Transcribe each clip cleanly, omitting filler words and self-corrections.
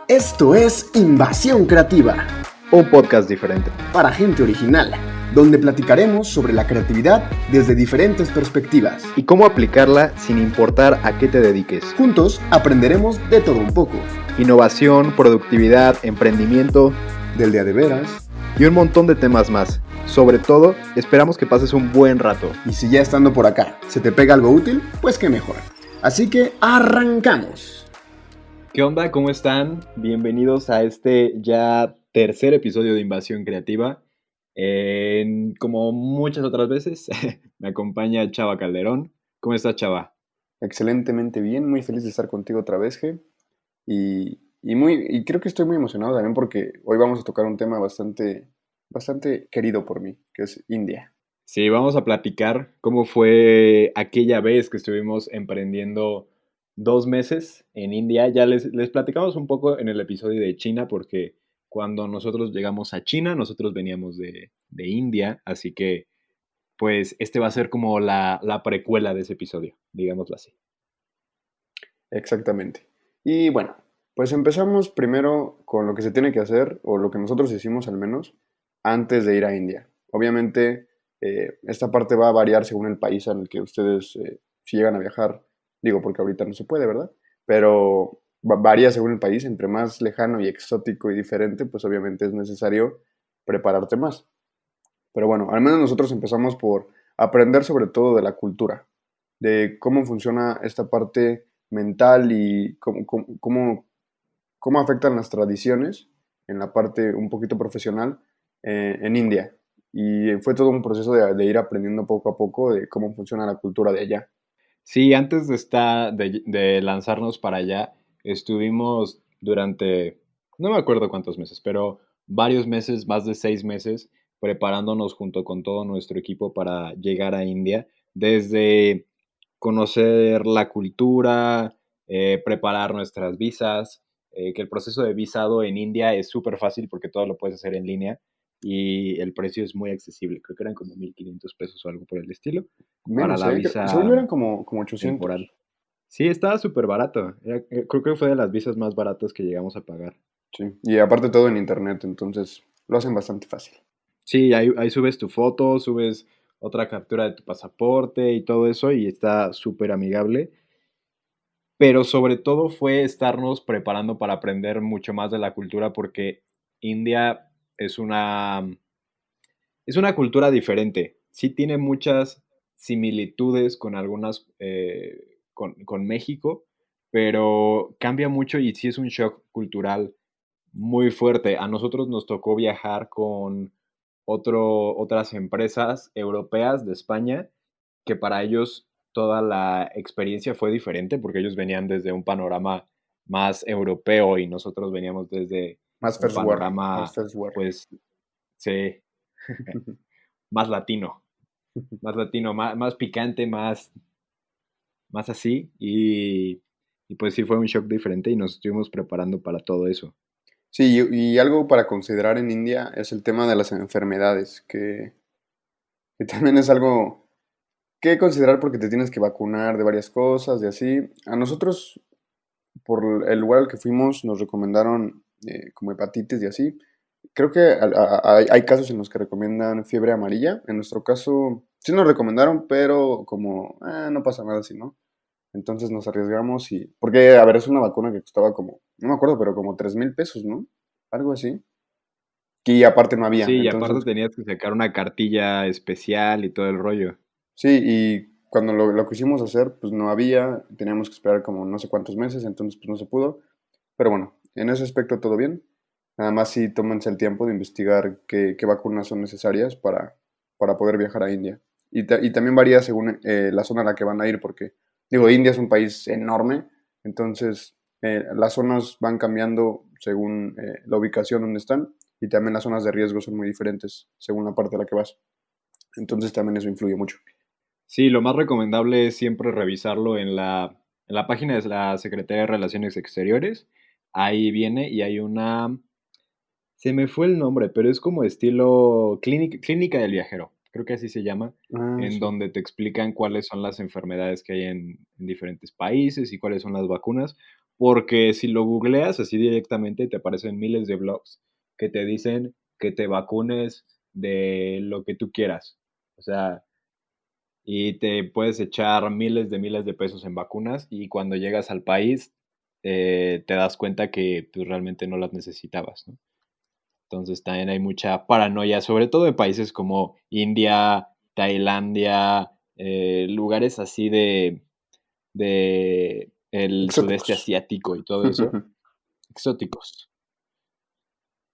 Esto es Invasión Creativa, Un podcast diferente. para gente original, donde platicaremos sobre la creatividad desde diferentes perspectivas. Y cómo aplicarla sin importar a qué te dediques. Juntos aprenderemos de todo un poco, Innovación, productividad, emprendimiento del día de veras, y un montón de temas más. Sobre todo, esperamos que pases un buen rato. y si ya estando por acá se te pega algo útil, pues qué mejor. Así que arrancamos. ¿Qué onda? ¿Cómo están? Bienvenidos a este ya tercer episodio de Invasión Creativa. Como muchas otras veces, me acompaña Chava Calderón. ¿Cómo estás, Chava? Excelentemente bien, muy feliz de estar contigo otra vez, G. Y creo que estoy muy emocionado también porque hoy vamos a tocar un tema bastante querido por mí, que es India. Sí, vamos a platicar cómo fue aquella vez que estuvimos emprendiendo 2 meses en India. Ya les platicamos un poco en el episodio de China, porque cuando nosotros llegamos a China, nosotros veníamos de India, así que pues este va a ser como la precuela de ese episodio, digámoslo así. Exactamente. Y bueno, pues empezamos primero con lo que se tiene que hacer, o lo que nosotros hicimos al menos, antes de ir a India. Obviamente, esta parte va a variar según el país en el que ustedes, si llegan a viajar, digo porque ahorita no se puede, ¿verdad? Pero varía según el país, entre más lejano y exótico y diferente, pues obviamente es necesario prepararte más. Pero bueno, al menos nosotros empezamos por aprender sobre todo de la cultura, de cómo funciona esta parte mental y cómo afectan las tradiciones en la parte un poquito profesional en India. Y fue todo un proceso de ir aprendiendo poco a poco de cómo funciona la cultura de allá. Sí, antes de lanzarnos para allá, estuvimos durante, no me acuerdo cuántos meses, pero varios meses, más de 6 meses, preparándonos junto con todo nuestro equipo para llegar a India, desde conocer la cultura, preparar nuestras visas, que el proceso de visado en India es súper fácil porque todo lo puedes hacer en línea y el precio es muy accesible. Creo que eran como 1,500 pesos o algo por el estilo para Menos, la ¿eh? Según visa yo eran como 800. temporal. Sí, estaba súper barato. Creo que fue de las visas más baratas que llegamos a pagar. Sí. Y aparte todo en internet, entonces lo hacen bastante fácil. Sí, ahí subes tu foto, subes otra captura de tu pasaporte y todo eso y está súper amigable. Pero sobre todo fue estarnos preparando para aprender mucho más de la cultura porque India es una cultura diferente. Sí tiene muchas similitudes con algunas, con México, pero cambia mucho y sí es un shock cultural muy fuerte. A nosotros nos tocó viajar con otras empresas europeas de España, que para ellos toda la experiencia fue diferente, porque ellos venían desde un panorama más europeo y nosotros veníamos desde Más un first world, más panorama, first world. pues, sí, más latino, más picante, más así, y pues sí fue un shock diferente y nos estuvimos preparando para todo eso. Sí, y algo para considerar en India es el tema de las enfermedades, que también es algo que considerar porque te tienes que vacunar de varias cosas y así. A nosotros, por el lugar al que fuimos, nos recomendaron como hepatitis y así. Creo que hay casos en los que recomiendan fiebre amarilla. En nuestro caso, sí nos recomendaron, pero como no pasa nada así, ¿no? Entonces nos arriesgamos y... Porque, a ver, es una vacuna que costaba como, no me acuerdo, pero como 3,000 pesos, ¿no? Algo así. Y aparte no había. Sí, y aparte Entonces, tenías que sacar una cartilla especial y todo el rollo. sí, y cuando lo quisimos hacer, pues no había. Teníamos que esperar como no sé cuántos meses, entonces pues no se pudo. Pero bueno, en ese aspecto todo bien. Nada más sí tómense el tiempo de investigar qué vacunas son necesarias para poder viajar a India. Y también varía según la zona a la que van a ir, porque, digo, India es un país enorme, entonces las zonas van cambiando según la ubicación donde están, y también las zonas de riesgo son muy diferentes según la parte a la que vas. Entonces también eso influye mucho. Sí, lo más recomendable es siempre revisarlo en la página de la Secretaría de Relaciones Exteriores. Ahí viene y hay Se me fue el nombre, pero es como estilo clínica del viajero, creo que así se llama, Ah, en sí. donde te explican cuáles son las enfermedades que hay en diferentes países y cuáles son las vacunas, porque si lo googleas así directamente te aparecen miles de blogs que te dicen que te vacunes de lo que tú quieras. O sea, y te puedes echar miles de pesos en vacunas y cuando llegas al país te das cuenta que pues, realmente no las necesitabas, ¿no? Entonces también hay mucha paranoia, sobre todo en países como India, Tailandia, lugares así de el Exóticos. sudeste asiático y todo eso, exóticos.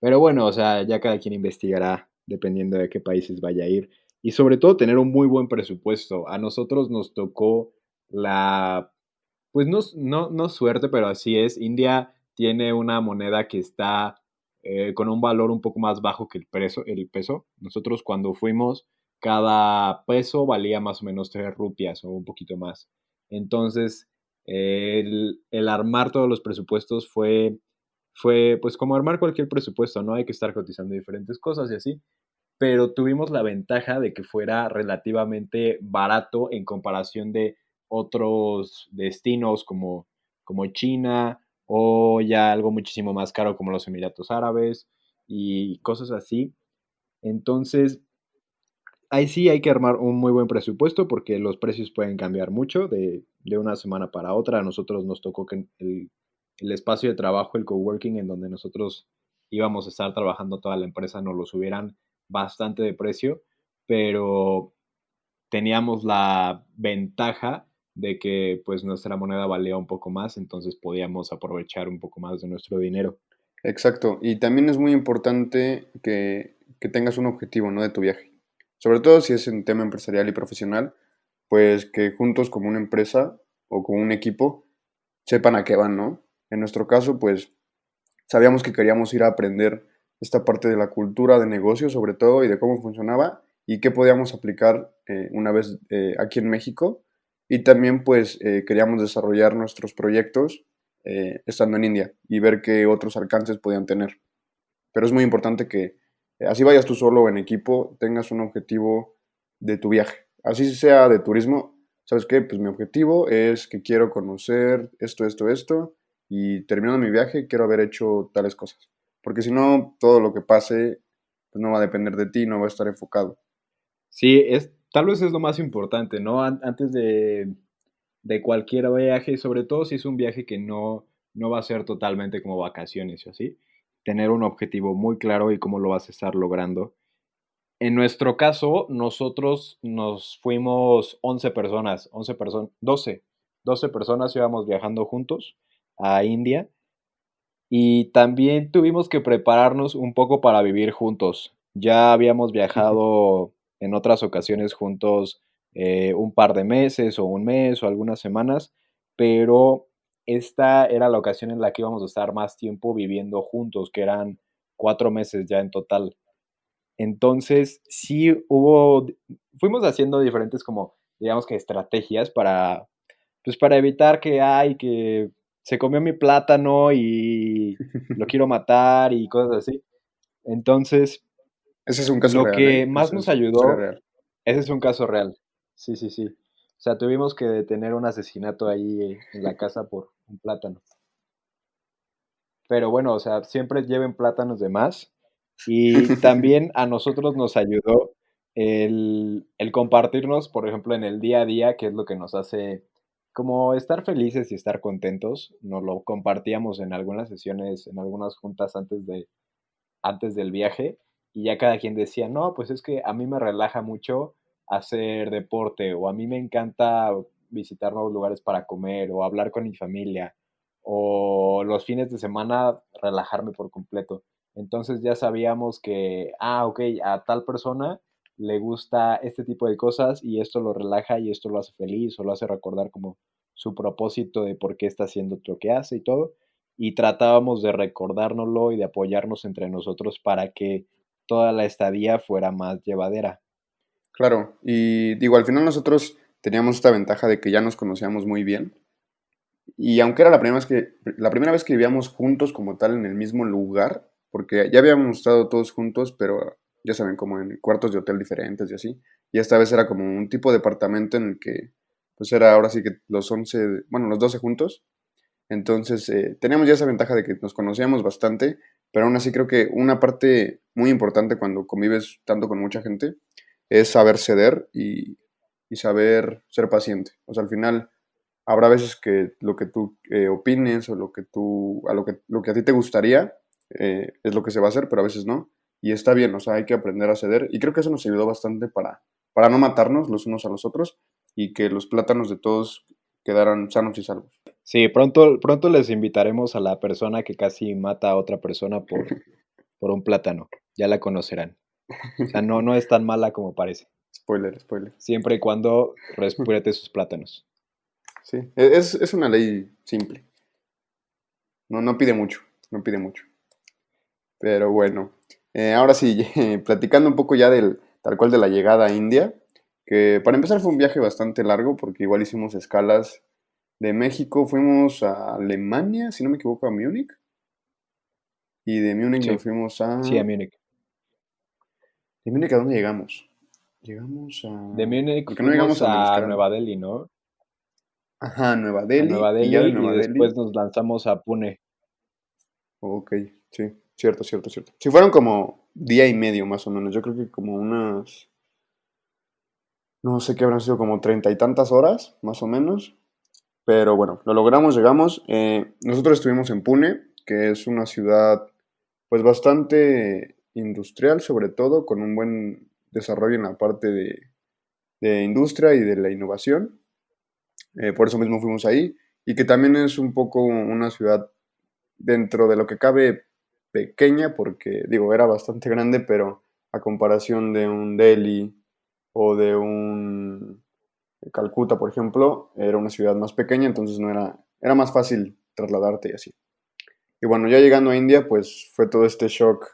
Pero bueno, o sea, ya cada quien investigará dependiendo de qué países vaya a ir. Y sobre todo tener un muy buen presupuesto. A nosotros nos tocó la, pues no suerte, pero así es. India tiene una moneda que está con un valor un poco más bajo que el peso. Nosotros cuando fuimos, cada peso valía más o menos 3 rupias o un poquito más. Entonces, el armar todos los presupuestos fue pues como armar cualquier presupuesto, ¿no? Hay que estar cotizando diferentes cosas y así, pero tuvimos la ventaja de que fuera relativamente barato en comparación de otros destinos como China o ya algo muchísimo más caro como los Emiratos Árabes y cosas así. Entonces, ahí sí hay que armar un muy buen presupuesto porque los precios pueden cambiar mucho de una semana para otra. A nosotros nos tocó que el espacio de trabajo, el coworking en donde nosotros íbamos a estar trabajando toda la empresa, nos lo subieran bastante de precio, pero teníamos la ventaja de que pues nuestra moneda valía un poco más, entonces podíamos aprovechar un poco más de nuestro dinero. Exacto. Y también es muy importante que tengas un objetivo, ¿no? De tu viaje. Sobre todo si es en tema empresarial y profesional, pues que juntos como una empresa o como un equipo sepan a qué van, ¿no? En nuestro caso, pues sabíamos que queríamos ir a aprender esta parte de la cultura de negocio, sobre todo, y de cómo funcionaba y qué podíamos aplicar una vez aquí en México. Y también, pues, queríamos desarrollar nuestros proyectos estando en India y ver qué otros alcances podían tener. Pero es muy importante que, así vayas tú solo o en equipo, tengas un objetivo de tu viaje. Así sea de turismo, ¿sabes qué? Pues mi objetivo es que quiero conocer esto, y terminando mi viaje quiero haber hecho tales cosas. Porque si no, todo lo que pase, pues no va a depender de ti, no va a estar enfocado. Sí, tal vez es lo más importante, ¿no? Antes de cualquier viaje, sobre todo si es un viaje que no va a ser totalmente como vacaciones o así, tener un objetivo muy claro y cómo lo vas a estar logrando. En nuestro caso, nosotros nos fuimos 11 personas, 11 personas, 12 personas íbamos viajando juntos a India y también tuvimos que prepararnos un poco para vivir juntos. Ya habíamos viajado en otras ocasiones juntos un par de meses o un mes o algunas semanas, pero esta era la ocasión en la que íbamos a estar más tiempo viviendo juntos, que eran 4 meses ya en total. Entonces, sí fuimos haciendo diferentes como, digamos que estrategias para, pues para evitar que se comió mi plátano y lo quiero matar y cosas así. Entonces, Ese es un caso lo real, ¿eh? que más Esa nos es historia ayudó, real. ese es un caso real. Sí, sí, sí. O sea, tuvimos que detener un asesinato ahí en la casa por un plátano. Pero bueno, o sea, siempre lleven plátanos de más. Y también a nosotros nos ayudó el compartirnos, por ejemplo, en el día a día, que es lo que nos hace como estar felices y estar contentos. Nos lo compartíamos en algunas sesiones, en algunas juntas antes del viaje, y ya cada quien decía, no, pues es que a mí me relaja mucho hacer deporte, o a mí me encanta visitar nuevos lugares para comer, o hablar con mi familia, o los fines de semana relajarme por completo. Entonces ya sabíamos que, ok, a tal persona le gusta este tipo de cosas y esto lo relaja y esto lo hace feliz o lo hace recordar como su propósito de por qué está haciendo lo que hace y todo y tratábamos de recordárnoslo y de apoyarnos entre nosotros para que toda la estadía fuera más llevadera. Claro, y digo, al final nosotros teníamos esta ventaja de que ya nos conocíamos muy bien. Y aunque era la primera vez que vivíamos juntos como tal en el mismo lugar, porque ya habíamos estado todos juntos, pero ya saben, como en cuartos de hotel diferentes y así. Y esta vez era como un tipo de departamento en el que, pues era ahora sí que los 11, bueno, los 12 juntos. Entonces, teníamos ya esa ventaja de que nos conocíamos bastante, pero aún así creo que una parte muy importante cuando convives tanto con mucha gente es saber ceder y saber ser paciente. O sea, al final habrá veces que lo que tú opines o lo que tú, lo que a ti te gustaría es lo que se va a hacer, pero a veces no. Y está bien, o sea, hay que aprender a ceder. Y creo que eso nos ayudó bastante para no matarnos los unos a los otros y que los plátanos de todos quedaran sanos y salvos. Sí, pronto les invitaremos a la persona que casi mata a otra persona por un plátano. Ya la conocerán. O sea, no es tan mala como parece. Spoiler, spoiler. Siempre y cuando respete sus plátanos. Sí, es una ley simple. No, no pide mucho, no pide mucho. Pero bueno, ahora sí, platicando un poco ya del tal cual de la llegada a India, que para empezar fue un viaje bastante largo porque igual hicimos escalas de México, fuimos a Alemania, si no me equivoco, a Múnich, y de Múnich nos Sí, fuimos sí, a a... Múnich. ¿De Múnich a dónde llegamos? Llegamos De a... Múnich Porque no llegamos fuimos a donde nos a quedaron. Nueva Delhi, ¿no? Ajá, Nueva A Nueva Delhi, y ya de Delhi y Nueva después Delhi... nos lanzamos a Pune. Ok, sí, cierto, cierto, cierto. Si fueron como día y medio más o menos, yo creo que como unas... No sé qué habrán sido como 30 y tantas horas, más o menos. Pero bueno, lo logramos, llegamos. Nosotros estuvimos en Pune, que es una ciudad pues bastante industrial sobre todo, con un buen desarrollo en la parte de industria y de la innovación. Por eso mismo fuimos ahí. Y que también es un poco una ciudad dentro de lo que cabe pequeña, porque digo, era bastante grande, pero a comparación de un Delhi o de un Calcuta, por ejemplo, era una ciudad más pequeña, entonces no era, era más fácil trasladarte y así. Y bueno, ya llegando a India, pues fue todo este shock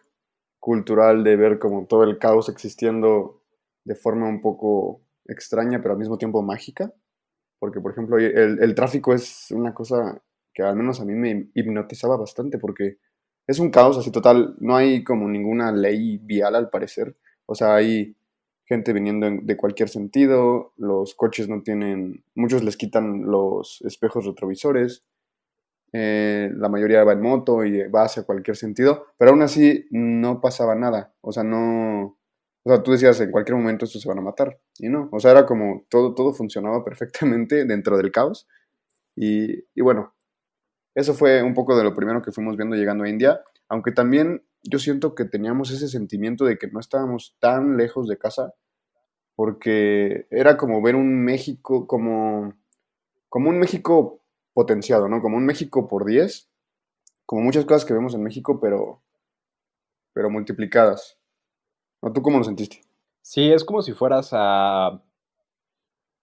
cultural de ver como todo el caos existiendo de forma un poco extraña, pero al mismo tiempo mágica. Porque, por ejemplo, el tráfico es una cosa que al menos a mí me hipnotizaba bastante, porque es un caos así total, no hay como ninguna ley vial al parecer. O sea, hay gente viniendo de cualquier sentido, los coches no tienen, muchos les quitan los espejos retrovisores, la mayoría va en moto y va hacia cualquier sentido, pero aún así no pasaba nada, o sea, no, o sea, tú decías en cualquier momento estos se van a matar, y no, o sea, era como todo funcionaba perfectamente dentro del caos, y bueno, eso fue un poco de lo primero que fuimos viendo llegando a India, aunque también yo siento que teníamos ese sentimiento de que no estábamos tan lejos de casa, porque era como ver un México, como un México potenciado, ¿no? Como un México por 10 como muchas cosas que vemos en México, pero multiplicadas. ¿No? ¿Tú cómo lo sentiste? Sí, es como si fueras a...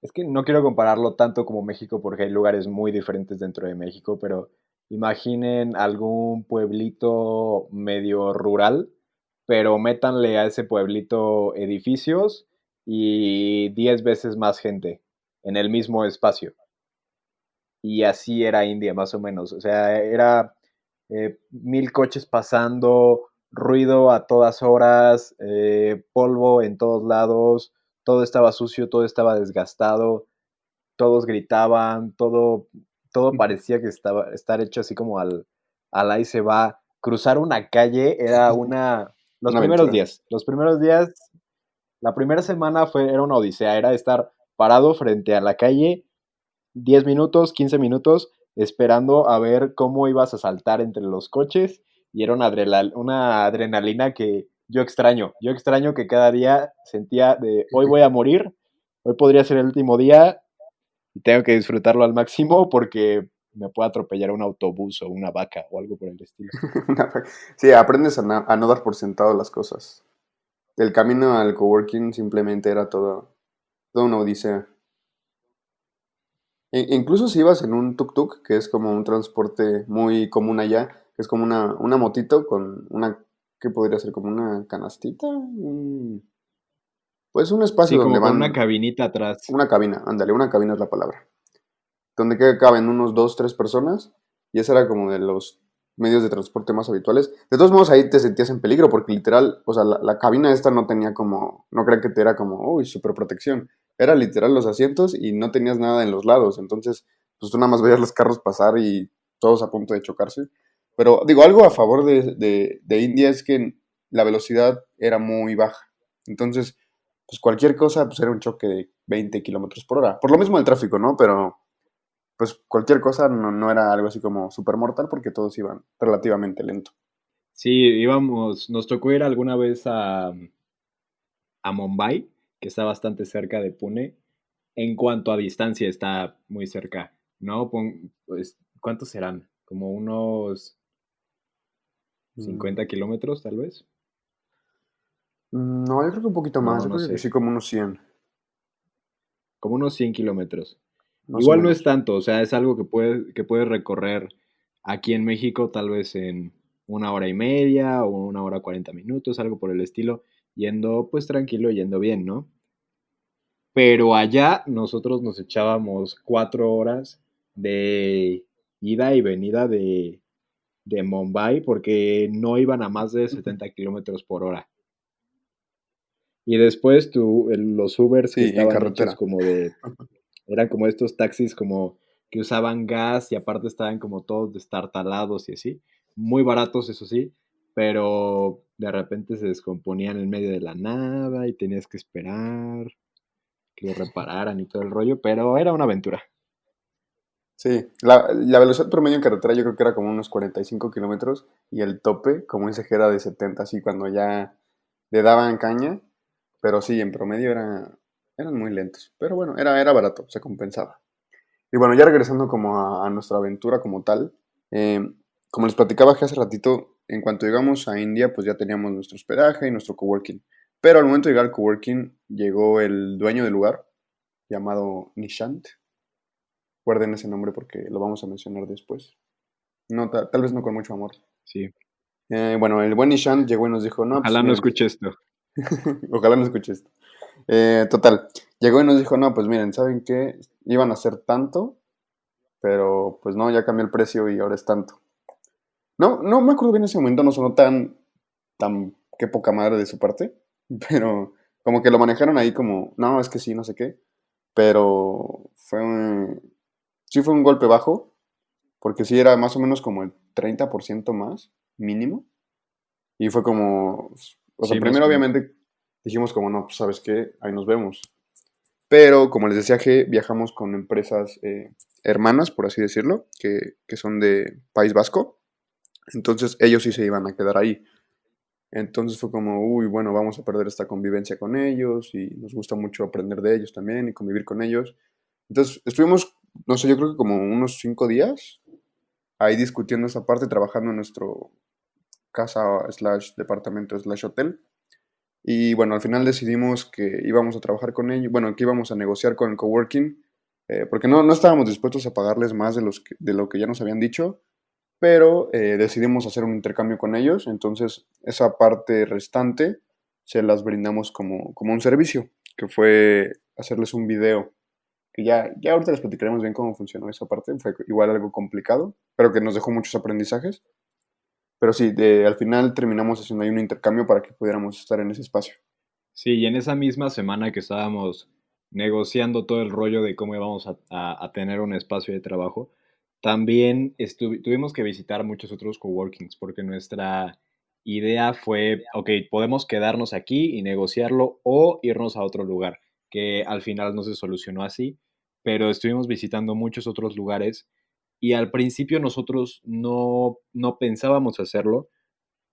Es que no quiero compararlo tanto como México porque hay lugares muy diferentes dentro de México, pero imaginen algún pueblito medio rural, pero métanle a ese pueblito edificios y 10 veces más gente en el mismo espacio. Y así era India, más o menos. O sea, era 1000 coches pasando, ruido a todas horas, polvo en todos lados, todo estaba sucio, todo estaba desgastado, todos gritaban, todo parecía que estaba estar hecho así como al ahí se va. Cruzar una calle era una... Una aventura. Los primeros días, la primera semana era una odisea, era estar parado frente a la calle 10 minutos, 15 minutos, esperando a ver cómo ibas a saltar entre los coches y era una adrenalina que yo extraño. Yo extraño que cada día sentía de hoy voy a morir, hoy podría ser el último día y tengo que disfrutarlo al máximo porque me puede atropellar un autobús o una vaca o algo por el estilo. Sí, aprendes a no dar por sentado las cosas. El camino al coworking simplemente era toda una odisea. Incluso si ibas en un tuk-tuk, que es como un transporte muy común allá, que es como una motito con una, ¿qué podría ser? Como una canastita, pues un espacio Sí, donde como con una van, cabinita atrás. una cabina, ándale, una cabina es la palabra. Donde que caben unos dos, tres personas, y esa era como de los medios de transporte más habituales. De todos modos, ahí te sentías en peligro, porque literal, o sea, la cabina esta no tenía como, no crean que te era como, uy, super protección. Era literal los asientos y no tenías nada en los lados. Entonces, pues tú nada más veías los carros pasar y todos a punto de chocarse. Pero digo, algo a favor de India es que la velocidad era muy baja. Entonces, pues cualquier cosa, pues era un choque de 20 kilómetros por hora. Por lo mismo el tráfico, ¿no? Pero pues cualquier cosa no era algo así como súper mortal porque todos iban relativamente lento. Sí, íbamos, nos tocó ir alguna vez a Mumbai, que está bastante cerca de Pune. En cuanto a distancia, está muy cerca, ¿no? Pues, ¿cuántos serán? Como unos Mm, 50 kilómetros, tal vez. No, yo creo que un poquito más, No, yo no creo que sé. sí como unos 100 Como unos 100 kilómetros. más o Igual no es menos. tanto, o sea, es algo que puedes recorrer aquí en México tal vez en 1 hora y media o 1 hora 40 minutos, algo por el estilo, yendo pues tranquilo, yendo bien, ¿no? Pero allá nosotros nos echábamos 4 horas de ida y venida de Mumbai porque no iban a más de Ujú. 70 kilómetros por hora. Y después los Ubers que Sí, en estaban hechos carretera. como eran como estos taxis como que usaban gas y aparte estaban como todos destartalados y así. Muy baratos, eso sí, pero de repente se descomponían en medio de la nada y tenías que esperar que lo repararan y todo el rollo, pero era una aventura. Sí, la velocidad promedio en carretera yo creo que era como unos 45 kilómetros y el tope, como dice, que era de 70 así cuando ya le daban caña, pero sí, en promedio eran muy lentos. Pero bueno, era barato, se compensaba. Y bueno, ya regresando como a nuestra aventura como tal, eh, como les platicaba que hace ratito, en cuanto llegamos a India, pues ya teníamos nuestro hospedaje y nuestro coworking. Pero al momento de llegar al coworking, llegó el dueño del lugar, llamado Nishant. Guarden ese nombre porque lo vamos a mencionar después. No, tal vez no con mucho amor. Sí. Bueno, el buen Nishant llegó y nos dijo, no, pues Ojalá no miren, escuche esto. ojalá no escuche esto. Total, llegó y nos dijo, no, pues miren, ¿saben qué? Iban a hacer tanto, pero pues no, ya cambió el precio y ahora es tanto. No me acuerdo bien ese momento, no sonó tan, qué poca madre de su parte, pero como que lo manejaron ahí como, no, es que sí, no sé qué, pero sí fue un golpe bajo, porque sí era más o menos como el 30% más, mínimo, y fue como, o sea, Sí, más primero o menos. obviamente dijimos como, no, pues sabes qué, ahí nos vemos, pero como les decía que viajamos con empresas hermanas, por así decirlo, que son de País Vasco, entonces ellos sí se iban a quedar ahí. Entonces fue como, uy, bueno, vamos a perder esta convivencia con ellos y nos gusta mucho aprender de ellos también y convivir con ellos. Entonces estuvimos, no sé, yo creo que como unos 5 días ahí discutiendo esa parte, trabajando en nuestro casa slash departamento slash hotel. Y bueno, al final decidimos que íbamos a trabajar con ellos, bueno, que íbamos a negociar con el coworking, porque no estábamos dispuestos a pagarles más de lo que ya nos habían dicho, pero decidimos hacer un intercambio con ellos, entonces esa parte restante se las brindamos como un servicio, que fue hacerles un video, que ya ahorita les platicaremos bien cómo funcionó esa parte, fue igual algo complicado, pero que nos dejó muchos aprendizajes, pero sí, al final terminamos haciendo ahí un intercambio para que pudiéramos estar en ese espacio. Sí, y en esa misma semana que estábamos negociando todo el rollo de cómo íbamos a tener un espacio de trabajo, también tuvimos que visitar muchos otros coworkings porque nuestra idea fue, ok, podemos quedarnos aquí y negociarlo o irnos a otro lugar, que al final no se solucionó así, pero estuvimos visitando muchos otros lugares y al principio nosotros no pensábamos hacerlo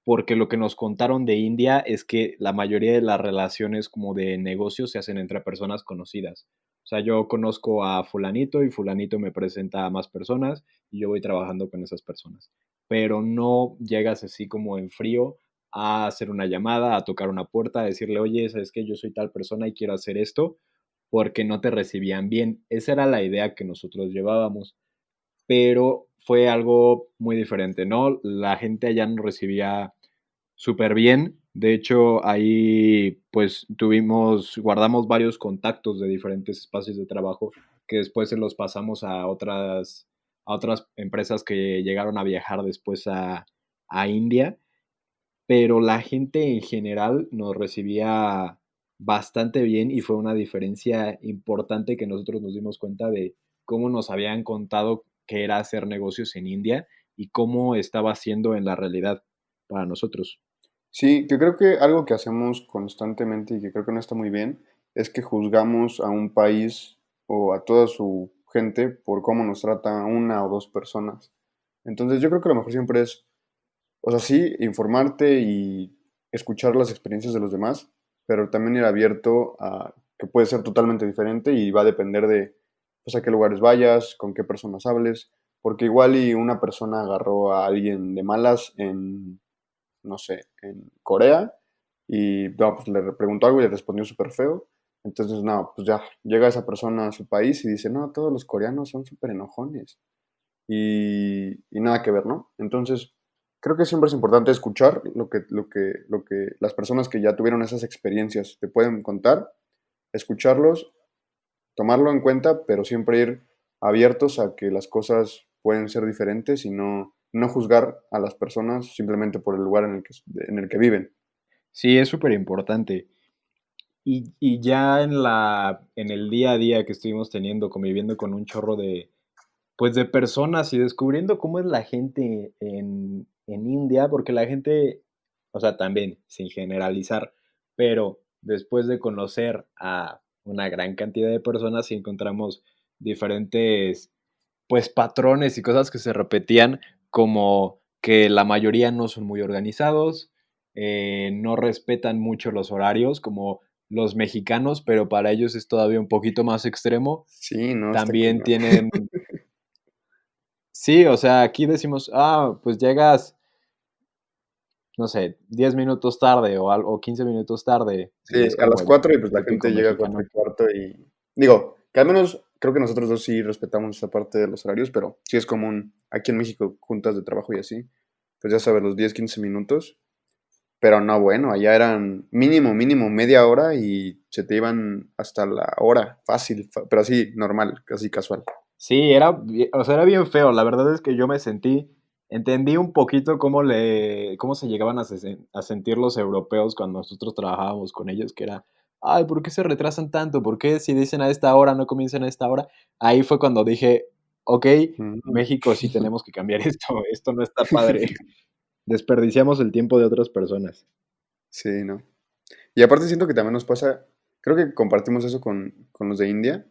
porque lo que nos contaron de India es que la mayoría de las relaciones como de negocios se hacen entre personas conocidas. O sea, yo conozco a fulanito y fulanito me presenta a más personas y yo voy trabajando con esas personas. Pero no llegas así como en frío a hacer una llamada, a tocar una puerta, a decirle, oye, ¿sabes qué? Yo soy tal persona y quiero hacer esto, porque no te recibían bien. Esa era la idea que nosotros llevábamos, pero fue algo muy diferente, ¿no? La gente allá nos recibía súper bien. De hecho, ahí pues guardamos varios contactos de diferentes espacios de trabajo que después se los pasamos a a otras empresas que llegaron a viajar después a India, pero la gente en general nos recibía bastante bien y fue una diferencia importante que nosotros nos dimos cuenta de cómo nos habían contado que era hacer negocios en India y cómo estaba siendo en la realidad para nosotros. Sí, yo creo que algo que hacemos constantemente y que creo que no está muy bien es que juzgamos a un país o a toda su gente por cómo nos trata una o dos personas. Entonces yo creo que lo mejor siempre es, o sea, sí, informarte y escuchar las experiencias de los demás, pero también ir abierto a que puede ser totalmente diferente y va a depender de, pues, a qué lugares vayas, con qué personas hables, porque igual y una persona agarró a alguien de malas en, no sé, en Corea y no, pues le preguntó algo y le respondió súper feo. Entonces, no, pues ya llega esa persona a su país y dice, no, todos los coreanos son súper enojones y nada que ver, ¿no? Entonces, creo que siempre es importante escuchar lo que las personas que ya tuvieron esas experiencias te pueden contar, escucharlos, tomarlo en cuenta, pero siempre ir abiertos a que las cosas pueden ser diferentes y no juzgar a las personas simplemente por el lugar en el que viven. Sí, es súper importante. Y ya en el día a día que estuvimos teniendo, conviviendo con un chorro pues de personas y descubriendo cómo es la gente en India, porque la gente, o sea, también, sin generalizar, pero después de conocer a una gran cantidad de personas y encontramos diferentes, pues, patrones y cosas que se repetían, como que la mayoría no son muy organizados, no respetan mucho los horarios, como los mexicanos, pero para ellos es todavía un poquito más extremo. Sí, no, está También cañón. tienen Sí, o sea, aquí decimos, pues llegas, no sé, 10 minutos tarde o 15 minutos tarde, Sí, y es a como las el 4 y pues la típico gente llega a 4 mexicano. y cuarto y digo, que al menos creo que nosotros dos sí respetamos esa parte de los horarios, pero sí es común aquí en México juntas de trabajo y así, pues ya sabes, los 10 15 minutos, pero no, bueno, allá eran mínimo media hora y se te iban hasta la hora, fácil, pero así normal, casi casual. Sí, o sea, era bien feo. La verdad es que yo entendí un poquito cómo se llegaban a sentir los europeos cuando nosotros trabajábamos con ellos, que era, ay, ¿por qué se retrasan tanto? ¿Por qué si dicen a esta hora no comienzan a esta hora? Ahí fue cuando dije, ok, Mm. México sí tenemos que cambiar esto no está padre. Desperdiciamos el tiempo de otras personas. Sí, ¿no? Y aparte siento que también nos pasa, creo que compartimos eso con los de India,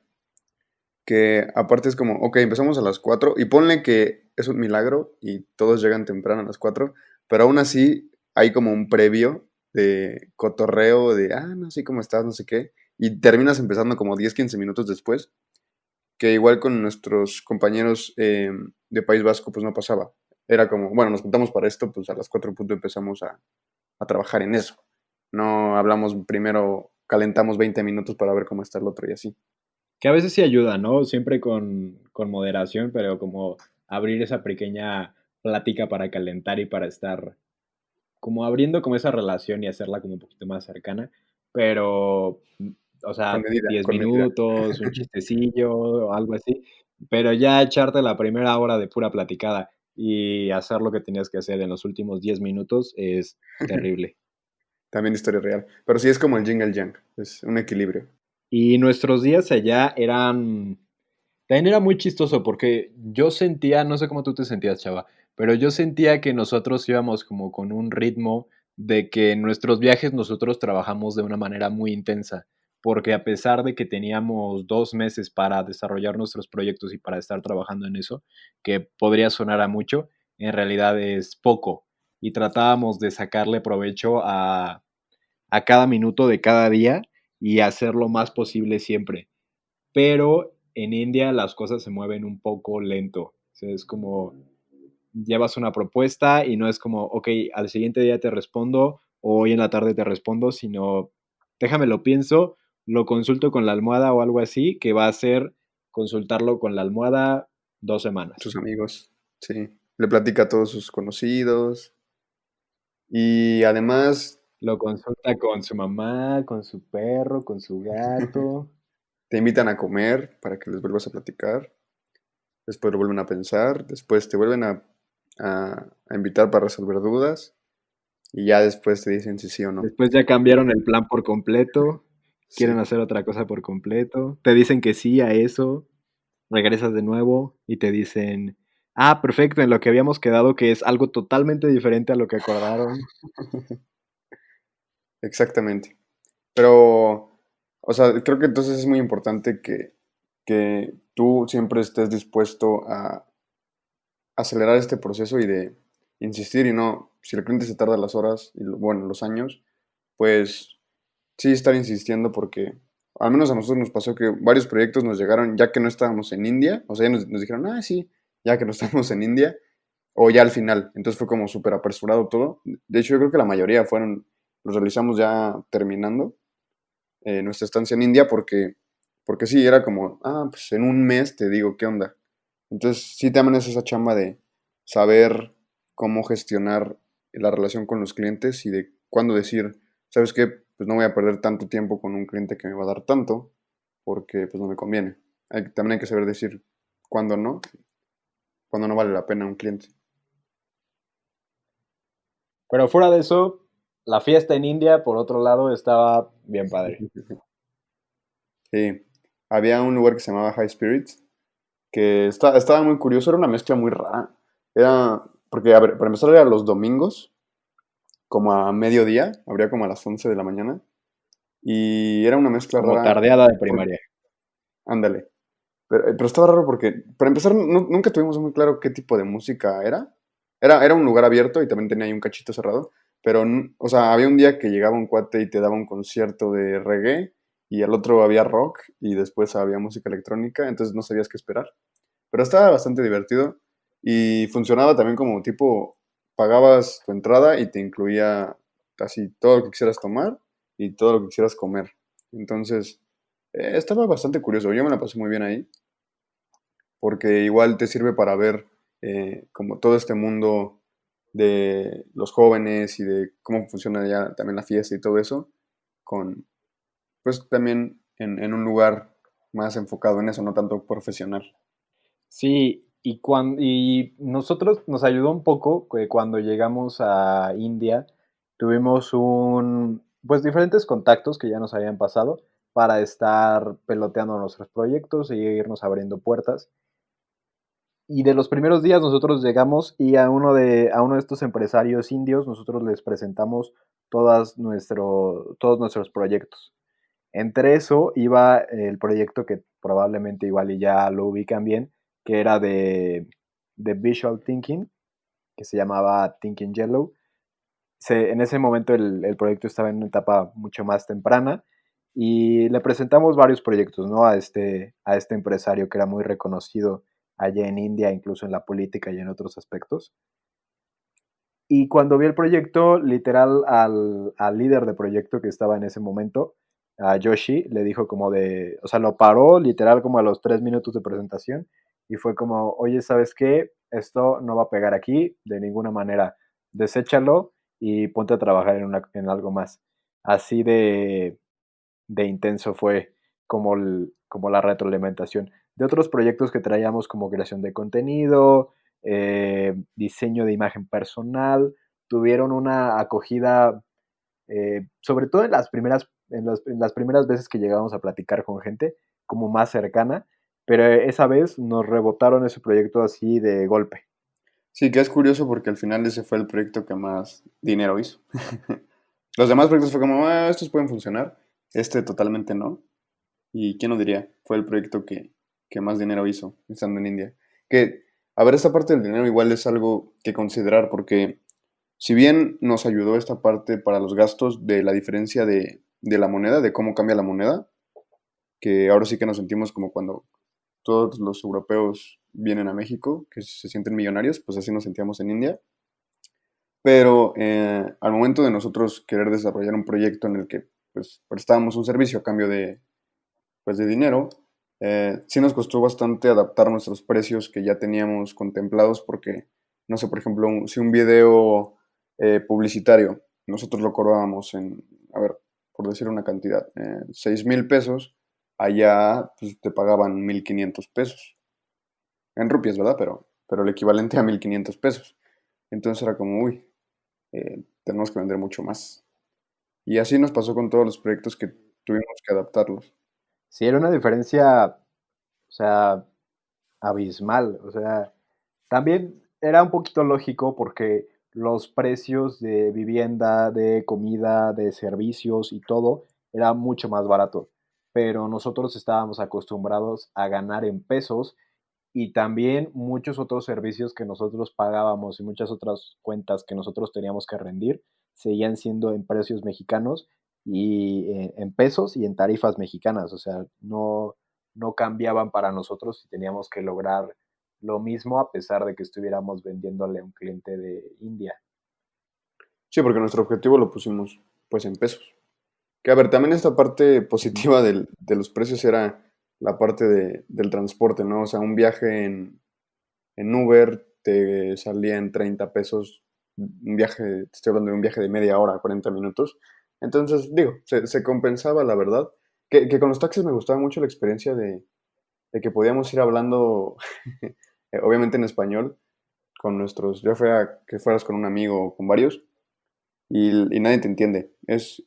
que aparte es como, ok, empezamos a las 4 y ponle que es un milagro y todos llegan temprano a las 4, pero aún así hay como un previo de cotorreo de, no sé cómo estás, no sé qué, y terminas empezando como 10 15 minutos después, que igual con nuestros compañeros de País Vasco pues no pasaba. Era como, bueno, nos juntamos para esto, pues a las 4 en punto empezamos a trabajar en eso. No hablamos primero, calentamos 20 minutos para ver cómo está el otro y así. Que a veces sí ayuda, ¿no? Siempre con moderación, pero como abrir esa pequeña plática para calentar y para estar como abriendo como esa relación y hacerla como un poquito más cercana, pero, o Con sea, medida, 10 con medida. minutos, un chistecillo o algo así, pero ya echarte la primera hora de pura platicada y hacer lo que tenías que hacer en los últimos 10 minutos es terrible. También historia real. Pero sí es como el yin y el yang. Es un equilibrio. Y nuestros días allá también era muy chistoso porque yo sentía, no sé cómo tú te sentías, chava, pero yo sentía que nosotros íbamos como con un ritmo de que en nuestros viajes nosotros trabajamos de una manera muy intensa, porque a pesar de que teníamos 2 meses para desarrollar nuestros proyectos y para estar trabajando en eso, que podría sonar a mucho, en realidad es poco. Y tratábamos de sacarle provecho a cada minuto de cada día y hacer lo más posible siempre. Pero en India las cosas se mueven un poco lento. O sea, es como llevas una propuesta y no es como, ok, al siguiente día te respondo o hoy en la tarde te respondo, sino déjame lo pienso, lo consulto con la almohada o algo así, que va a ser consultarlo con la almohada 2 semanas. Sus amigos. Sí. Le platica a todos sus conocidos. Y además Lo consulta con su mamá, con su perro, con su gato. te invitan a comer para que les vuelvas a platicar. después lo vuelven a pensar, después te vuelven a invitar para resolver dudas y ya después te dicen si sí o no. Después ya cambiaron el plan por completo, quieren Sí, hacer otra cosa por completo, te dicen que sí a eso, regresas de nuevo y te dicen, ah, perfecto, en lo que habíamos quedado que es algo totalmente diferente a lo que acordaron. exactamente. Pero, o sea, creo que entonces es muy importante que tú siempre estés dispuesto a acelerar este proceso y de insistir y no, si el cliente se tarda las horas y bueno, los años, pues sí estar insistiendo porque al menos a nosotros nos pasó que varios proyectos nos llegaron ya que no estábamos en India, o sea, ya nos dijeron, ah, sí, ya que no estamos en India, o ya al final, entonces fue como súper apresurado todo. De hecho, yo creo que la mayoría los realizamos ya terminando nuestra estancia en India porque sí, era como, ah, pues en un mes te digo qué onda. Entonces sí también es esa chamba de saber cómo gestionar la relación con los clientes y de cuándo decir, ¿sabes qué? Pues no voy a perder tanto tiempo con un cliente que me va a dar tanto porque pues no me conviene. También hay que saber decir cuándo no vale la pena un cliente. Pero fuera de eso, la fiesta en India, por otro lado, estaba bien padre. Sí, había un lugar que se llamaba High Spirits que estaba muy curioso, era una mezcla muy rara. Era, porque a ver, para empezar era los domingos, como a mediodía, habría como a las 11 de la mañana, y era una mezcla Como rara, tardeada de porque, primaria. ándale, pero estaba raro porque, para empezar, nunca tuvimos muy claro qué tipo de música era. Era un lugar abierto y también tenía ahí un cachito cerrado, pero, o sea, había un día que llegaba un cuate y te daba un concierto de reggae, y al otro había rock, y después había música electrónica, entonces no sabías qué esperar. Pero estaba bastante divertido y funcionaba también como tipo, pagabas tu entrada y te incluía casi todo lo que quisieras tomar y todo lo que quisieras comer. Entonces, estaba bastante curioso. Yo me la pasé muy bien ahí porque igual te sirve para ver como todo este mundo de los jóvenes y de cómo funciona ya también la fiesta y todo eso, con pues también en un lugar más enfocado en eso, no tanto profesional. Sí, y nosotros nos ayudó un poco que cuando llegamos a India tuvimos pues diferentes contactos que ya nos habían pasado para estar peloteando nuestros proyectos y irnos abriendo puertas. Y de los primeros días nosotros llegamos y a uno de estos empresarios indios nosotros les presentamos todos nuestros proyectos. Entre eso iba el proyecto que probablemente igual y ya lo ubican bien, que era de Visual Thinking, que se llamaba Thinking Yellow. En ese momento el proyecto estaba en una etapa mucho más temprana y le presentamos varios proyectos, ¿no? A este empresario que era muy reconocido allá en India, incluso en la política y en otros aspectos. Y cuando vi el proyecto, literal al líder de proyecto que estaba en ese momento, a Yoshi, le dijo como de, o sea, lo paró literal como a los 3 minutos de presentación y fue como, oye, ¿sabes qué? Esto no va a pegar aquí de ninguna manera. Deséchalo y ponte a trabajar en algo más. Así de intenso fue como la retroalimentación. De otros proyectos que traíamos como creación de contenido, diseño de imagen personal, tuvieron una acogida, sobre todo en las primeras veces que llegábamos a platicar con gente, como más cercana, pero esa vez nos rebotaron ese proyecto así de golpe. Sí, que es curioso porque al final ese fue el proyecto que más dinero hizo. Los demás proyectos fue como, ah, estos pueden funcionar, este totalmente no. ¿Y quién lo diría? Fue el proyecto que más dinero hizo estando en India. Que, a ver, esta parte del dinero igual es algo que considerar porque si bien nos ayudó esta parte para los gastos de la diferencia de la moneda, de cómo cambia la moneda, que ahora sí que nos sentimos como cuando todos los europeos vienen a México, que se sienten millonarios, pues así nos sentíamos en India. Pero al momento de nosotros querer desarrollar un proyecto en el que pues prestábamos un servicio a cambio pues, de dinero, sí nos costó bastante adaptar nuestros precios que ya teníamos contemplados porque, no sé, por ejemplo, si un video publicitario, nosotros lo cobrábamos en, a ver, por decir una cantidad, 6,000 pesos, allá pues, te pagaban 1,500 pesos. en rupias, ¿verdad? Pero el equivalente a 1500 pesos. Entonces era como, uy, tenemos que vender mucho más. Y así nos pasó con todos los proyectos que tuvimos que adaptarlos. Sí, era una diferencia, o sea, abismal. O sea, también era un poquito lógico porque los precios de vivienda, de comida, de servicios y todo era mucho más barato. Pero nosotros estábamos acostumbrados a ganar en pesos y también muchos otros servicios que nosotros pagábamos y muchas otras cuentas que nosotros teníamos que rendir seguían siendo en precios mexicanos y en pesos y en tarifas mexicanas. O sea, no cambiaban para nosotros y teníamos que lograr lo mismo a pesar de que estuviéramos vendiéndole a un cliente de India. Sí, porque nuestro objetivo lo pusimos pues en pesos. Que a ver, también esta parte Ujú. positiva de los precios era la parte del transporte, ¿no? O sea, un viaje en Uber te salía en 30 pesos, un viaje, te estoy hablando de un viaje de media hora, 40 minutos. Entonces, digo, se compensaba, la verdad. Que con los taxis me gustaba mucho la experiencia de que podíamos ir hablando, obviamente en español, con nuestros, ya fuera que fueras con un amigo o con varios, y nadie te entiende. Es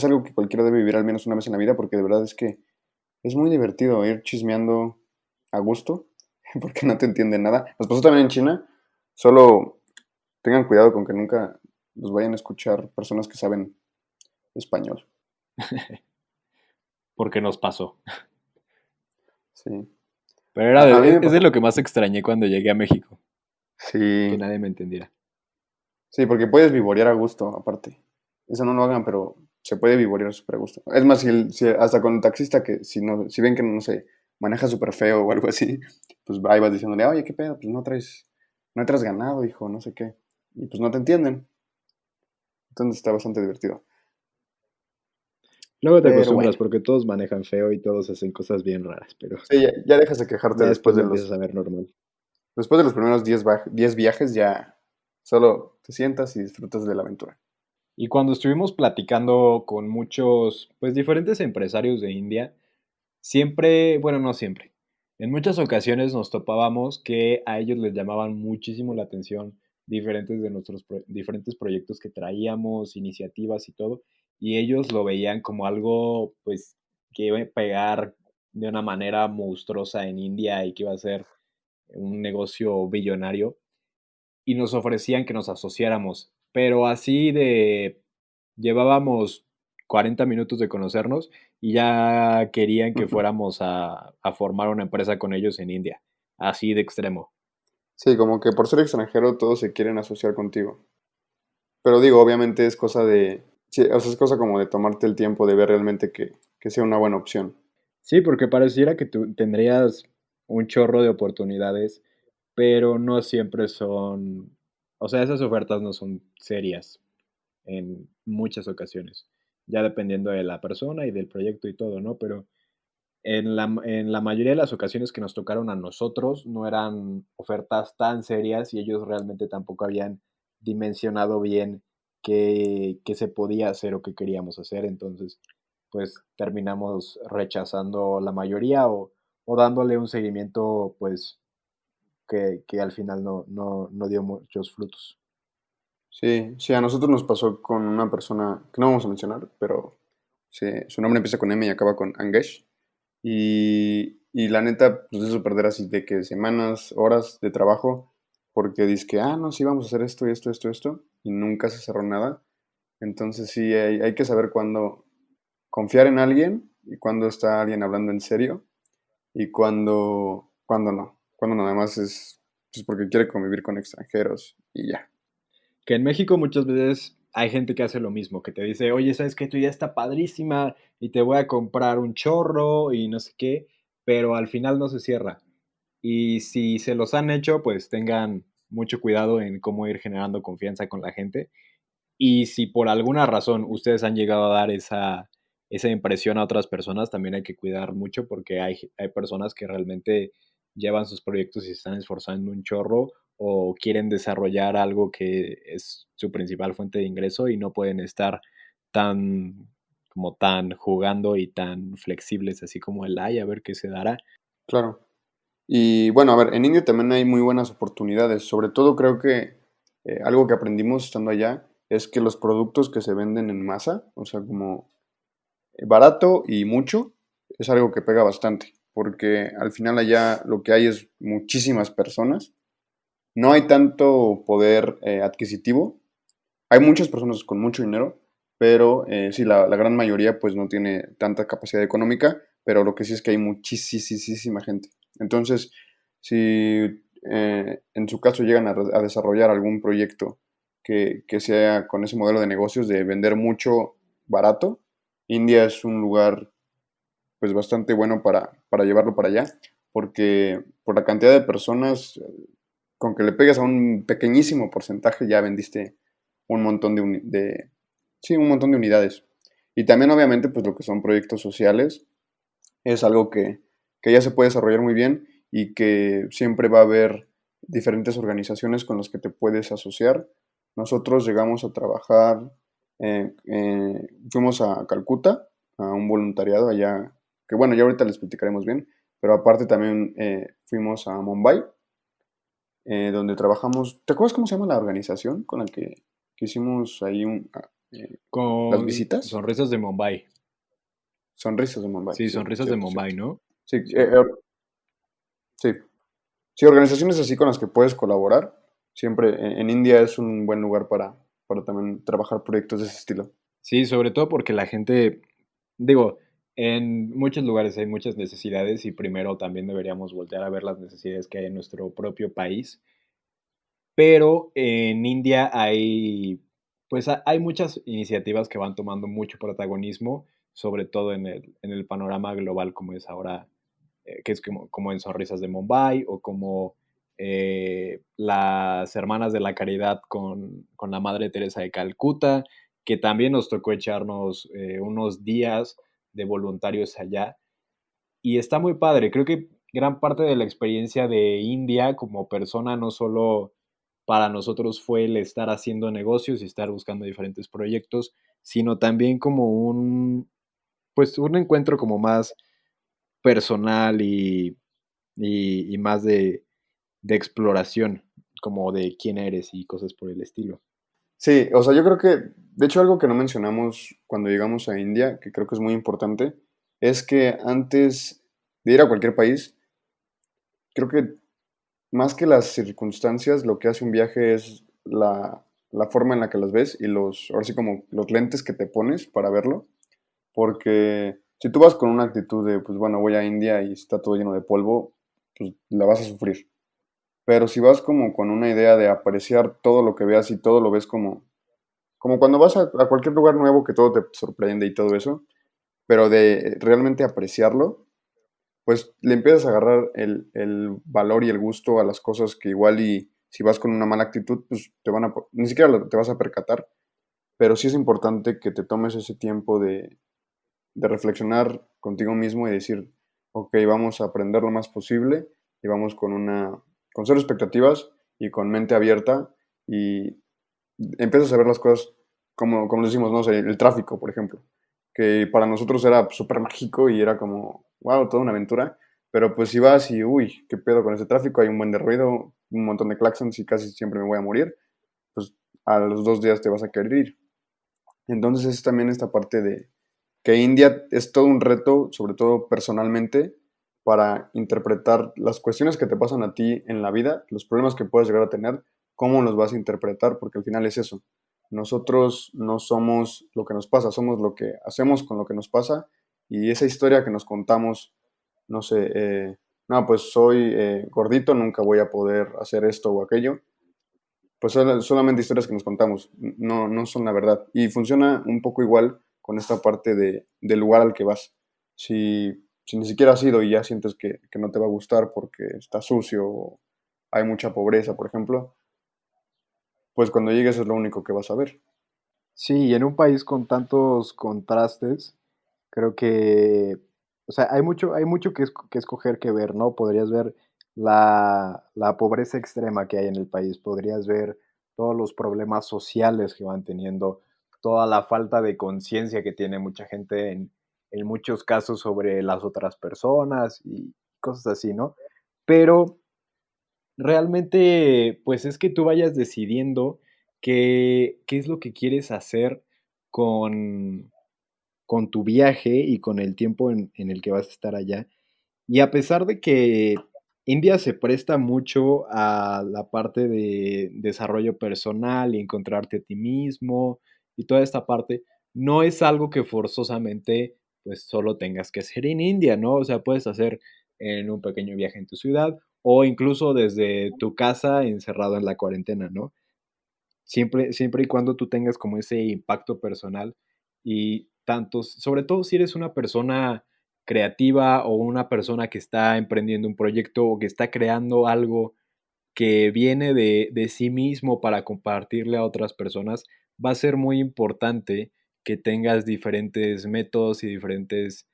algo que cualquiera debe vivir al menos una vez en la vida, porque de verdad es que es muy divertido ir chismeando a gusto, porque no te entiende nada. Nos pasó también en China, solo tengan cuidado con que nunca los vayan a escuchar personas que saben español. Porque nos pasó. Sí. Pero A mí me es de pasó. lo que más extrañé cuando llegué a México, que Sí, nadie me entendiera. sí, porque puedes vivorear a gusto, aparte. Eso no lo hagan, pero se puede vivorear súper a gusto. Es más, hasta con el taxista que si no, si ven que no sé, maneja súper feo o algo así, pues ahí vas diciéndole, oye, qué pedo, pues no traes ganado, hijo, no sé qué. Y pues no te entienden. Entonces está bastante divertido. Luego te Pero acostumbras bueno, porque todos manejan feo y todos hacen cosas bien raras, pero sí, ya dejas de quejarte ya después después de lo los, empiezas a ver normal. después de los primeros 10 viajes, ya solo te sientas y disfrutas de la aventura. Y cuando estuvimos platicando con muchos, pues diferentes empresarios de India, siempre, bueno, no siempre, en muchas ocasiones nos topábamos que a ellos les llamaban muchísimo la atención diferentes de nuestros diferentes proyectos que traíamos, iniciativas y todo, y ellos lo veían como algo, pues, que iba a pegar de una manera monstruosa en India y que iba a ser un negocio billonario y nos ofrecían que nos asociáramos, pero así de llevábamos 40 minutos de conocernos y ya querían que fuéramos a formar una empresa con ellos en India, así de extremo. Sí, como que por ser extranjero todos se quieren asociar contigo. Pero digo, obviamente es cosa de, sí, o sea, es cosa como de tomarte el tiempo de ver realmente que sea una buena opción. Sí, porque pareciera que tú tendrías un chorro de oportunidades, pero no siempre son, o sea, esas ofertas no son serias en muchas ocasiones, ya dependiendo de la persona y del proyecto y todo, ¿no? Pero en la mayoría de las ocasiones que nos tocaron a nosotros, no eran ofertas tan serias y ellos realmente tampoco habían dimensionado bien qué se podía hacer o qué queríamos hacer. Entonces, pues terminamos rechazando la mayoría o dándole un seguimiento, pues, que al final no dio muchos frutos. Sí, sí, a nosotros nos pasó con una persona que no vamos a mencionar, pero sí, su nombre empieza con M y acaba con Angesh. Y la neta, pues eso perder así de que semanas, horas de trabajo, porque dice que, no, sí, vamos a hacer esto y esto, esto, esto, y nunca se cerró nada. Entonces sí, hay que saber cuándo confiar en alguien y cuándo está alguien hablando en serio y cuándo no. Cuándo nada más es pues porque quiere convivir con extranjeros y ya. Que en México muchas veces hay gente que hace lo mismo, que te dice, oye, ¿sabes qué? Tu idea está padrísima y te voy a comprar un chorro y no sé qué, pero al final no se cierra. Y si se los han hecho, pues tengan mucho cuidado en cómo ir generando confianza con la gente. Y si por alguna razón ustedes han llegado a dar esa impresión a otras personas, también hay que cuidar mucho porque hay personas que realmente llevan sus proyectos y se están esforzando un chorro o quieren desarrollar algo que es su principal fuente de ingreso y no pueden estar tan como tan jugando y tan flexibles así como el ay, a ver qué se dará. Claro. Y bueno, a ver, en India también hay muy buenas oportunidades. Sobre todo creo que algo que aprendimos estando allá es que los productos que se venden en masa, o sea, como barato y mucho, es algo que pega bastante. Porque al final allá lo que hay es muchísimas personas. No hay tanto poder adquisitivo. Hay muchas personas con mucho dinero, pero sí, la gran mayoría pues no tiene tanta capacidad económica, pero lo que sí es que hay muchísima gente. Entonces, si en su caso llegan a desarrollar algún proyecto que sea con ese modelo de negocios de vender mucho barato, India es un lugar pues bastante bueno para llevarlo para allá, porque por la cantidad de personas, con que le pegues a un pequeñísimo porcentaje ya vendiste un montón sí, un montón de unidades. Y también obviamente pues lo que son proyectos sociales es algo que ya se puede desarrollar muy bien y que siempre va a haber diferentes organizaciones con las que te puedes asociar. Nosotros llegamos a trabajar, fuimos a Calcuta, a un voluntariado allá, que bueno, ya ahorita les platicaremos bien, pero aparte también fuimos a Mumbai, donde trabajamos. ¿Te acuerdas cómo se llama la organización con la que hicimos ahí las Con visitas? Sonrisas de Mumbai. Sonrisas de Mumbai, Sí, sí, Sonrisas de cierto, Mumbai, cierto. ¿no? Sí, Sí. sí, sí, organizaciones así con las que puedes colaborar. Siempre en India es un buen lugar para también trabajar proyectos de ese estilo. Sí, sobre todo porque la gente, digo, en muchos lugares hay muchas necesidades y primero también deberíamos voltear a ver las necesidades que hay en nuestro propio país. Pero en India hay, pues hay muchas iniciativas que van tomando mucho protagonismo, sobre todo en el panorama global como es ahora, que es como en Sonrisas de Mumbai o como las Hermanas de la Caridad con la Madre Teresa de Calcuta, que también nos tocó echarnos unos días de voluntarios allá. Y está muy padre. Creo que gran parte de la experiencia de India como persona, no solo para nosotros fue el estar haciendo negocios y estar buscando diferentes proyectos, sino también como pues un encuentro como más personal y más de exploración, como de quién eres y cosas por el estilo. Sí, o sea, yo creo que, de hecho, algo que no mencionamos cuando llegamos a India, que creo que es muy importante, es que antes de ir a cualquier país, creo que más que las circunstancias, lo que hace un viaje es la forma en la que las ves y ahora sí como los lentes que te pones para verlo. Porque si tú vas con una actitud de, pues bueno, voy a India y está todo lleno de polvo, pues la vas a sufrir. Pero si vas como con una idea de apreciar todo lo que veas y todo lo ves como cuando vas a cualquier lugar nuevo que todo te sorprende y todo eso, pero de realmente apreciarlo, pues le empiezas a agarrar el valor y el gusto a las cosas que igual y si vas con una mala actitud, pues ni siquiera te vas a percatar, pero sí es importante que te tomes ese tiempo de reflexionar contigo mismo y decir, ok, vamos a aprender lo más posible y vamos con cero expectativas y con mente abierta y empiezas a ver las cosas como decimos, no sé, el tráfico, por ejemplo, que para nosotros era súper mágico y era como, wow, toda una aventura, pero pues si vas y, uy, qué pedo con ese tráfico, hay un buen de ruido, un montón de claxons y casi siempre me voy a morir, pues a los 2 días te vas a querer ir. Entonces es también esta parte de que India es todo un reto, sobre todo personalmente, para interpretar las cuestiones que te pasan a ti en la vida, los problemas que puedes llegar a tener, cómo los vas a interpretar, porque al final es eso. Nosotros no somos lo que nos pasa, somos lo que hacemos con lo que nos pasa y esa historia que nos contamos, no sé, no, pues soy gordito, nunca voy a poder hacer esto o aquello, pues solamente historias que nos contamos, no son la verdad. Y funciona un poco igual con esta parte del lugar al que vas. Si ni siquiera has ido y ya sientes que no te va a gustar porque está sucio o hay mucha pobreza, por ejemplo, pues cuando llegues es lo único que vas a ver. Sí, y en un país con tantos contrastes, creo que, o sea, hay mucho que escoger, que ver, ¿no? Podrías ver la pobreza extrema que hay en el país, podrías ver todos los problemas sociales que van teniendo, toda la falta de conciencia que tiene mucha gente en muchos casos sobre las otras personas y cosas así, ¿no? pero realmente, pues es que tú vayas decidiendo qué es lo que quieres hacer con, con tu viaje y con el tiempo en el que vas a estar allá. Y a pesar de que India se presta mucho a la parte de desarrollo personal y encontrarte a ti mismo y toda esta parte, no es algo que forzosamente pues solo tengas que hacer en India, ¿no? O sea, puedes hacer en un pequeño viaje en tu ciudad o incluso desde tu casa encerrado en la cuarentena, ¿no? Siempre y cuando tú tengas como ese impacto personal y tantos sobre todo si eres una persona creativa o una persona que está emprendiendo un proyecto o que está creando algo que viene de sí mismo para compartirle a otras personas, va a ser muy importante que tengas diferentes métodos y diferentes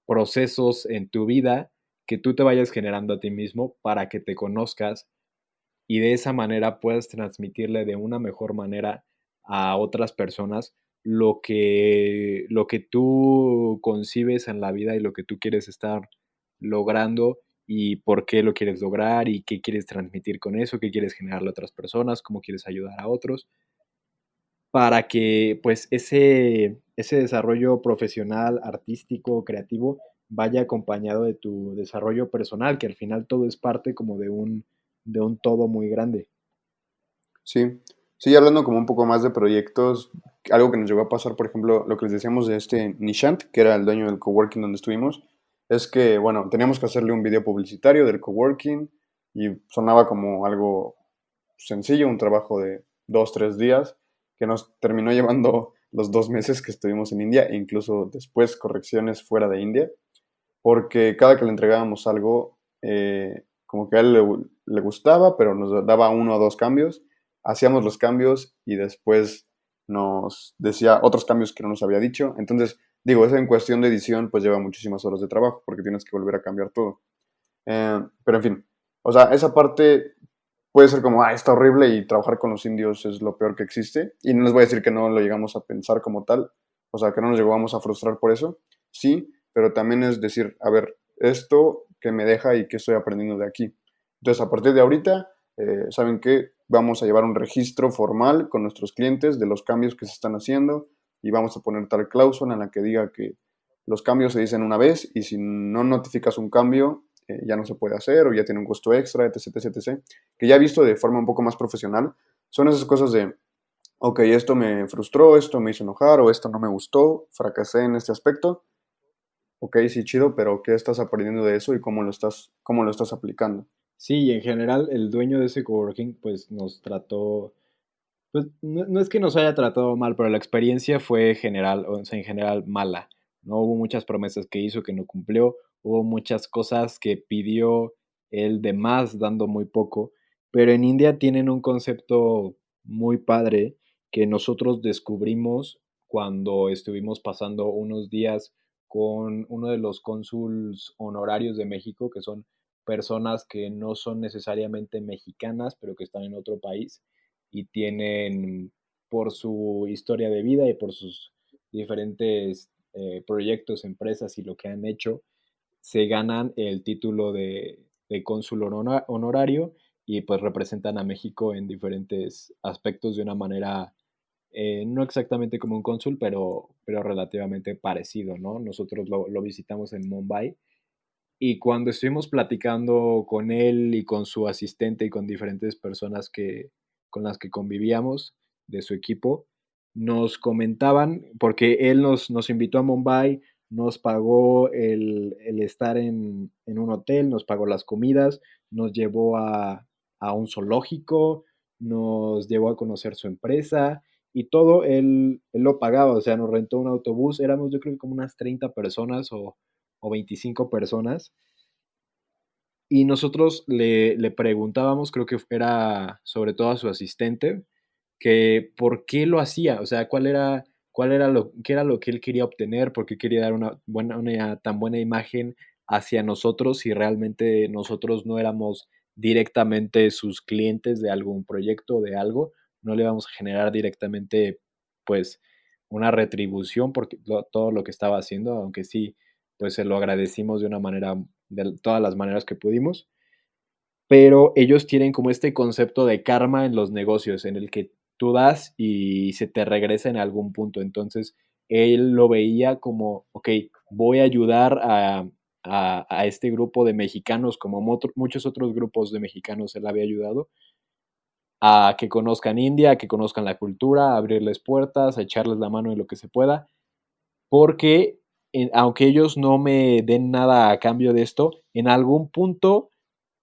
procesos en tu vida que tú te vayas generando a ti mismo para que te conozcas y de esa manera puedas transmitirle de una mejor manera a otras personas lo que tú concibes en la vida y lo que tú quieres estar logrando y por qué lo quieres lograr y qué quieres transmitir con eso, qué quieres generarle a otras personas, cómo quieres ayudar a otros, para que pues ese desarrollo profesional, artístico, creativo, vaya acompañado de tu desarrollo personal, que al final todo es parte como de un todo muy grande. Sí, sí, hablando como un poco más de proyectos, algo que nos llegó a pasar, por ejemplo, lo que les decíamos de este Nishant, que era el dueño del coworking donde estuvimos, es que, bueno, teníamos que hacerle un video publicitario del coworking y sonaba como algo sencillo, un trabajo de 2, 3 días, que nos terminó llevando los 2 meses que estuvimos en India e incluso después correcciones fuera de India, porque cada que le entregábamos algo, como que a él le gustaba, pero nos daba 1 o 2 cambios, hacíamos los cambios y después nos decía otros cambios que no nos había dicho. Entonces, digo, eso en cuestión de edición, pues lleva muchísimas horas de trabajo, porque tienes que volver a cambiar todo. Pero en fin, o sea, esa parte puede ser como, está horrible y trabajar con los indios es lo peor que existe. Y no les voy a decir que no lo llegamos a pensar como tal, o sea, que no nos llegamos a frustrar por eso, sí, pero también es decir, a ver, esto que me deja y que estoy aprendiendo de aquí. Entonces, a partir de ahorita, ¿saben qué? Vamos a llevar un registro formal con nuestros clientes de los cambios que se están haciendo y vamos a poner tal cláusula en la que diga que los cambios se dicen una vez y si no notificas un cambio, ya no se puede hacer o ya tiene un costo extra, etc, etc, etc. Que ya visto de forma un poco más profesional, son esas cosas de, ok, esto me frustró, esto me hizo enojar o esto no me gustó, fracasé en este aspecto. Ok, sí, chido, pero ¿qué estás aprendiendo de eso y cómo lo estás aplicando? Sí, y en general el dueño de ese coworking pues nos trató, pues no es que nos haya tratado mal, pero la experiencia fue general, o sea, en general mala. No hubo muchas promesas que hizo que no cumplió, hubo muchas cosas que pidió él de más dando muy poco, pero en India tienen un concepto muy padre que nosotros descubrimos cuando estuvimos pasando unos días con uno de los cónsuls honorarios de México, que son personas que no son necesariamente mexicanas, pero que están en otro país y tienen, por su historia de vida y por sus diferentes proyectos, empresas y lo que han hecho, se ganan el título de cónsul honorario y pues representan a México en diferentes aspectos de una manera no exactamente como un cónsul, pero relativamente parecido, ¿no? Nosotros lo visitamos en Mumbai y cuando estuvimos platicando con él y con su asistente y con diferentes personas con las que convivíamos de su equipo, nos comentaban, porque él nos invitó a Mumbai, nos pagó el estar en un hotel, nos pagó las comidas, nos llevó a un zoológico, nos llevó a conocer su empresa y todo él lo pagaba, o sea, nos rentó un autobús, éramos yo creo que como unas 30 personas o 25 personas. Y nosotros le preguntábamos, creo que era sobre todo a su asistente, que por qué lo hacía, o sea, cuál era qué era lo que él quería obtener, por qué quería dar una tan buena imagen hacia nosotros si realmente nosotros no éramos directamente sus clientes de algún proyecto, de algo, no le íbamos a generar directamente, pues, una retribución por todo lo que estaba haciendo, aunque sí, pues se lo agradecimos de una manera, de todas las maneras que pudimos. pero ellos tienen como este concepto de karma en los negocios, en el que tú das y se te regresa en algún punto. Entonces, él lo veía como, ok, voy a ayudar a este grupo de mexicanos, como muchos otros grupos de mexicanos él había ayudado, a que conozcan India, a que conozcan la cultura, a abrirles puertas, a echarles la mano en lo que se pueda, porque aunque ellos no me den nada a cambio de esto, en algún punto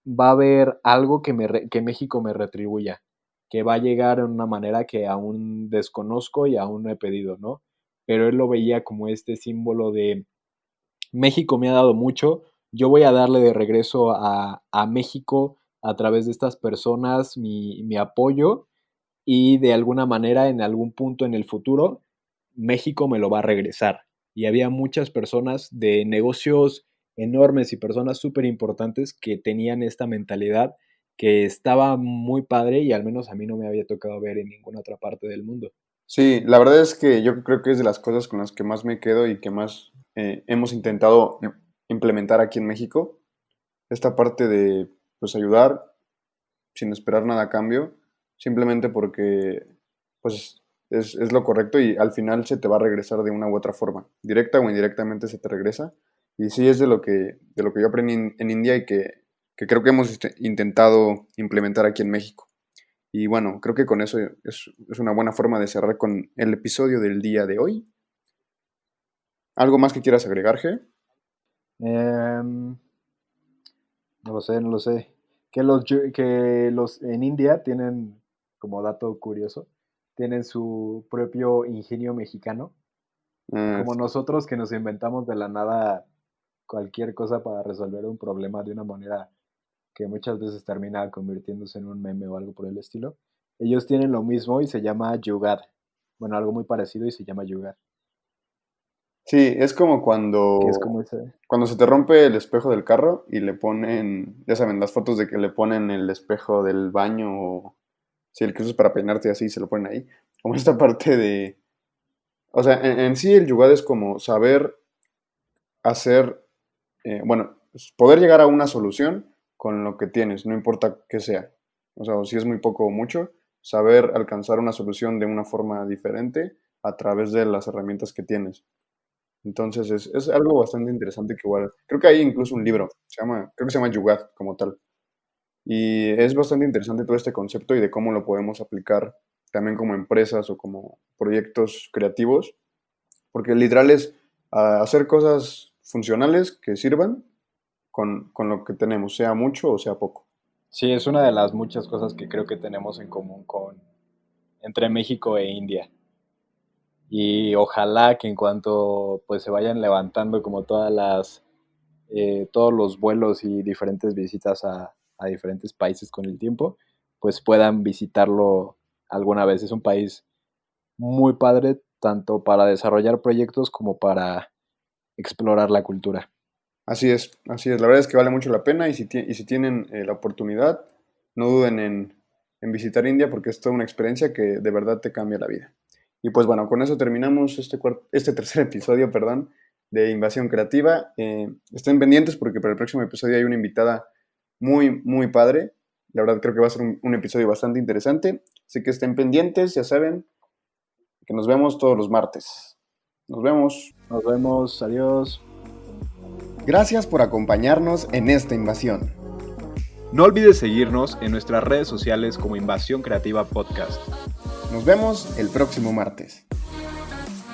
va a haber algo que México me retribuya, que va a llegar en una manera que aún desconozco y aún no he pedido, ¿no? Pero él lo veía como este símbolo de México me ha dado mucho, yo voy a darle de regreso a México a través de estas personas mi apoyo y de alguna manera en algún punto en el futuro México me lo va a regresar. Y había muchas personas de negocios enormes y personas súper importantes que tenían esta mentalidad que estaba muy padre y al menos a mí no me había tocado ver en ninguna otra parte del mundo. Sí, la verdad es que yo creo que es de las cosas con las que más me quedo y que más hemos intentado implementar aquí en México. Esta parte de, pues, ayudar sin esperar nada a cambio, simplemente porque, pues, es lo correcto y al final se te va a regresar de una u otra forma, directa o indirectamente se te regresa. Y sí es de lo que yo aprendí en India y que creo que hemos intentado implementar aquí en México. Y bueno, creo que con eso es una buena forma de cerrar con el episodio del día de hoy. ¿Algo más que quieras agregar, G? Em, no lo sé, no lo sé. Que los en India tienen, como dato curioso, tienen su propio ingenio mexicano, como Sí. nosotros que nos inventamos de la nada cualquier cosa para resolver un problema de una manera que muchas veces termina convirtiéndose en un meme o algo por el estilo. Ellos tienen lo mismo y se llama Yugar. Bueno, algo muy parecido y se llama Yugar, Sí, es como que es como ese. cuando se te rompe el espejo del carro y le ponen, ya saben, las fotos de que le ponen el espejo del baño o si el que usas para peinarte y así se lo ponen ahí. Como esta parte de, o sea, en sí el yugad es como saber hacer, bueno, poder llegar a una solución con lo que tienes, no importa qué sea. O sea, o si es muy poco o mucho, saber alcanzar una solución de una forma diferente a través de las herramientas que tienes. Entonces es algo bastante interesante que igual, creo que hay incluso un libro, creo que se llama Yugad como tal. Y es bastante interesante todo este concepto y de cómo lo podemos aplicar también como empresas o como proyectos creativos, porque literal es hacer cosas funcionales que sirvan con lo que tenemos, sea mucho o sea poco. Sí, es una de las muchas cosas que creo que tenemos en común entre México e India. Y ojalá que en cuanto pues se vayan levantando como todos los vuelos y diferentes visitas a diferentes países con el tiempo, pues puedan visitarlo alguna vez. Es un país muy padre, tanto para desarrollar proyectos como para explorar la cultura. Así es, así es. La verdad es que vale mucho la pena y si tienen la oportunidad, no duden en visitar India porque es toda una experiencia que de verdad te cambia la vida. Y pues bueno, con eso terminamos este tercer episodio, perdón, de Invasión Creativa. Estén pendientes porque para el próximo episodio hay una invitada muy, muy padre. La verdad creo que va a ser un episodio bastante interesante. Así que estén pendientes, ya saben, que nos vemos todos los martes. Nos vemos. Nos vemos, adiós. Gracias por acompañarnos en esta invasión. No olvides seguirnos en nuestras redes sociales como Invasión Creativa Podcast. Nos vemos el próximo martes.